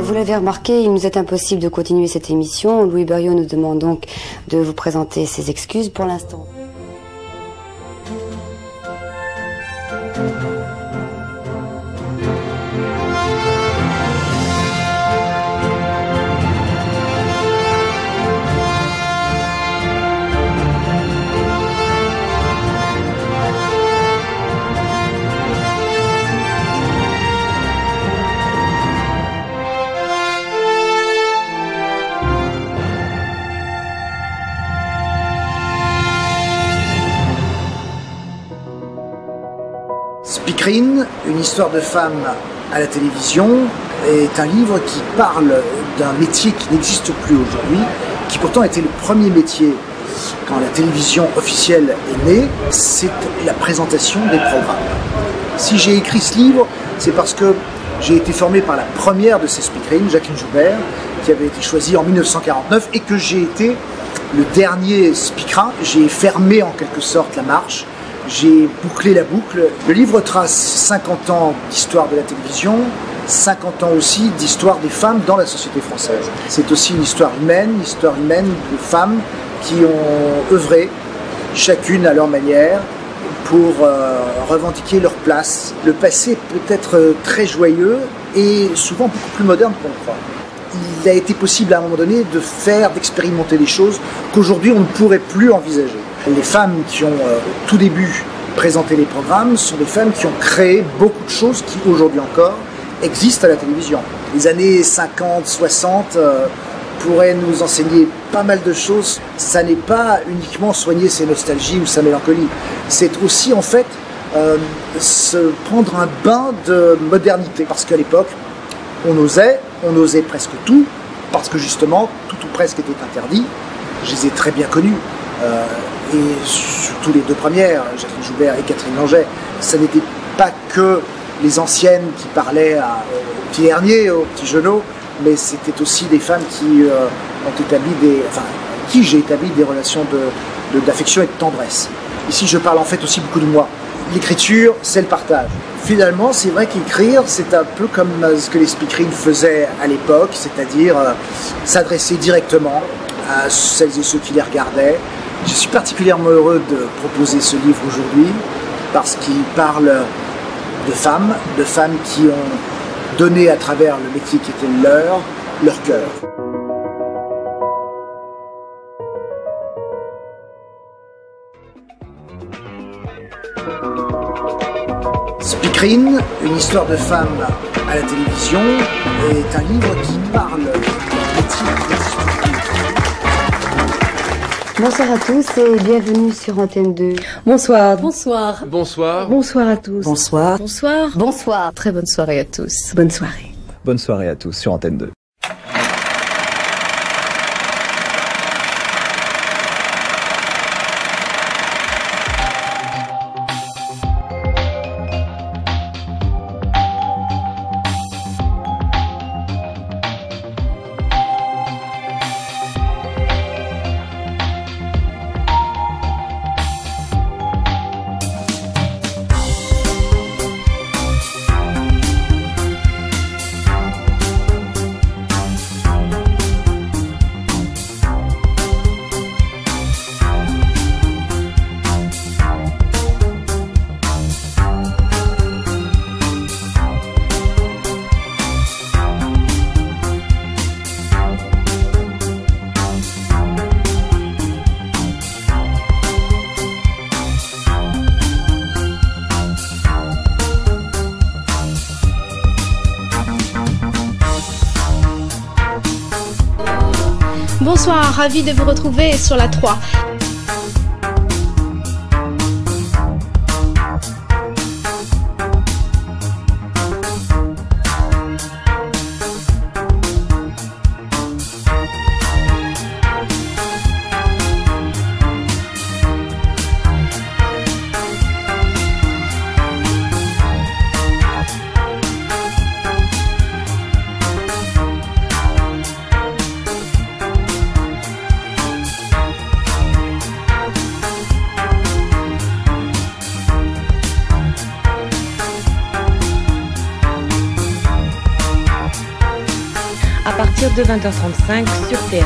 Vous l'avez remarqué, il nous est impossible de continuer cette émission. Louis Berriot nous demande donc de vous présenter ses excuses pour l'instant. Speakerine, une histoire de femme à la télévision, est un livre qui parle d'un métier qui n'existe plus aujourd'hui, qui pourtant était le premier métier quand la télévision officielle est née, c'est la présentation des programmes. Si j'ai écrit ce livre, c'est parce que j'ai été formé par la première de ces speakerines, Jacqueline Joubert, qui avait été choisie en 1949, et que j'ai été le dernier speakerin. J'ai fermé en quelque sorte la marche. J'ai bouclé la boucle. Le livre trace 50 ans d'histoire de la télévision, 50 ans aussi d'histoire des femmes dans la société française. C'est aussi une histoire humaine de femmes qui ont œuvré, chacune à leur manière, pour revendiquer leur place. Le passé peut être très joyeux et souvent beaucoup plus moderne qu'on le croit. Il a été possible à un moment donné d'expérimenter des choses qu'aujourd'hui on ne pourrait plus envisager. Les femmes qui ont au tout début présenté les programmes sont des femmes qui ont créé beaucoup de choses qui aujourd'hui encore existent à la télévision. Les années 50, 60 pourraient nous enseigner pas mal de choses. Ça n'est pas uniquement soigner ses nostalgies ou sa mélancolie. C'est aussi en fait se prendre un bain de modernité. Parce qu'à l'époque, on osait presque tout, parce que justement, tout ou presque était interdit. Je les ai très bien connues. Et surtout les deux premières, Jacqueline Joubert et Catherine Langeais, ça n'était pas que les anciennes qui parlaient aux petits derniers, aux petits genoux, mais c'était aussi des femmes qui qui j'ai établi des relations d'affection et de tendresse. Ici, je parle en fait aussi beaucoup de moi. L'écriture, c'est le partage. Finalement, c'est vrai qu'écrire, c'est un peu comme ce que les speakerines faisaient à l'époque, c'est-à-dire s'adresser directement à celles et ceux qui les regardaient. Je suis particulièrement heureux de proposer ce livre aujourd'hui parce qu'il parle de femmes qui ont donné à travers le métier qui était leur cœur. Speakerine, une histoire de femme à la télévision, est un livre qui parle du métier qui n'existe plus. Bonsoir à tous et bienvenue sur Antenne 2. Bonsoir. Bonsoir. Bonsoir. Bonsoir à tous. Bonsoir. Bonsoir. Bonsoir. Très bonne soirée à tous. Bonne soirée. Bonne soirée à tous sur Antenne 2. Bonsoir, ravi de vous retrouver sur la 3. À partir de 20h35 sur TF1.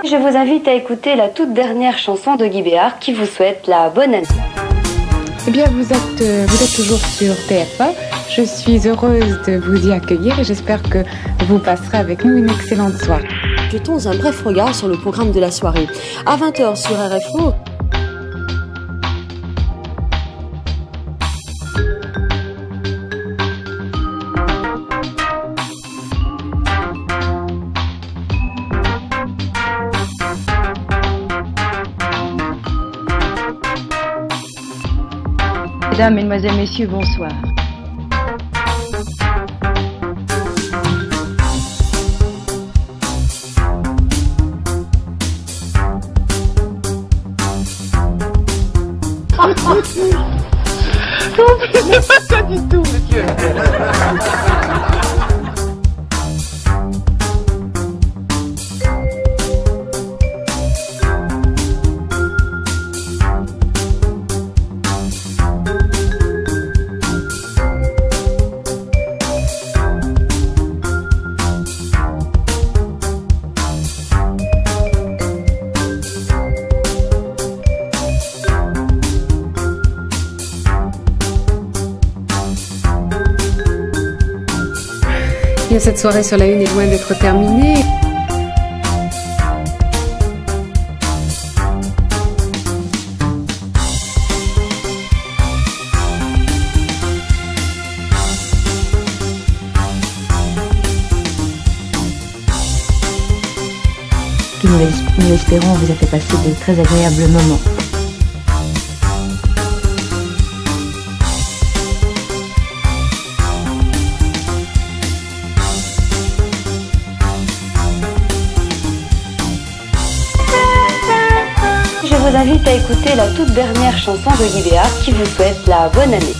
Je vous invite à écouter la toute dernière chanson de Guy Béard qui vous souhaite la bonne année. Eh bien, vous êtes toujours sur TF1. Je suis heureuse de vous y accueillir et j'espère que vous passerez avec nous une excellente soirée. Jetons un bref regard sur le programme de la soirée. À 20h sur RFO. Mesdames, Mesdemoiselles, Messieurs, bonsoir. Non, c'est pas ça du tout, monsieur. Cette soirée sur la une est loin d'être terminée. Qui nous l'espérons vous a fait passer de très agréables moments. Je vous invite à écouter la toute dernière chanson de Guy Béard qui vous souhaite la bonne année.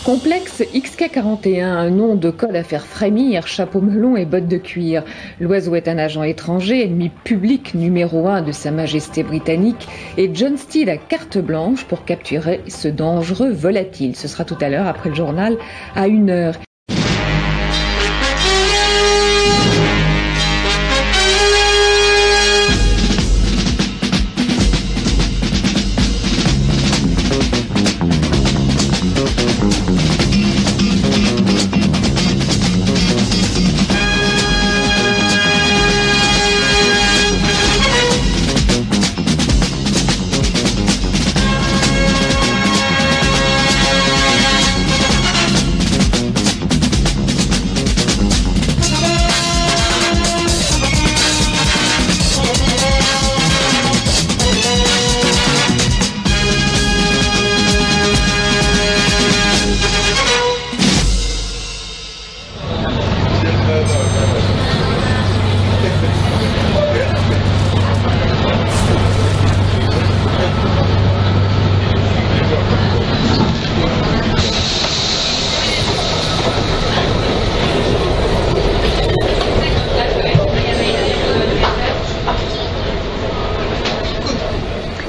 Complexe XK41, un nom de code à faire frémir, chapeau melon et bottes de cuir. L'oiseau est un agent étranger, ennemi public numéro 1 de Sa Majesté britannique, et John Steele a carte blanche pour capturer ce dangereux volatile. Ce sera tout à l'heure après le journal à 1h.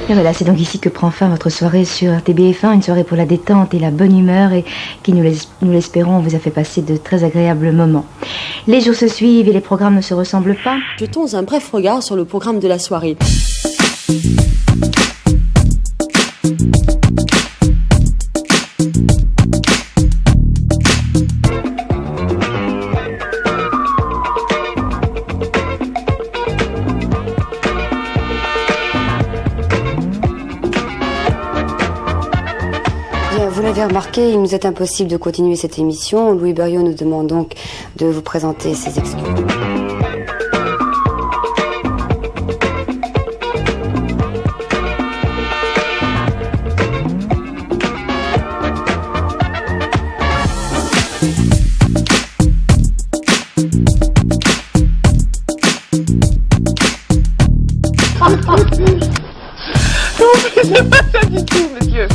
Et voilà, c'est donc ici que prend fin votre soirée sur RTBF1, une soirée pour la détente et la bonne humeur et qui, nous l'espérons, vous a fait passer de très agréables moments. Les jours se suivent et les programmes ne se ressemblent pas. Jetons un bref regard sur le programme de la soirée. l'avez remarqué, il nous est impossible de continuer cette émission. Louis Berriot nous demande donc de vous présenter ses excuses. Non, mais c'est pas ça du tout, monsieur.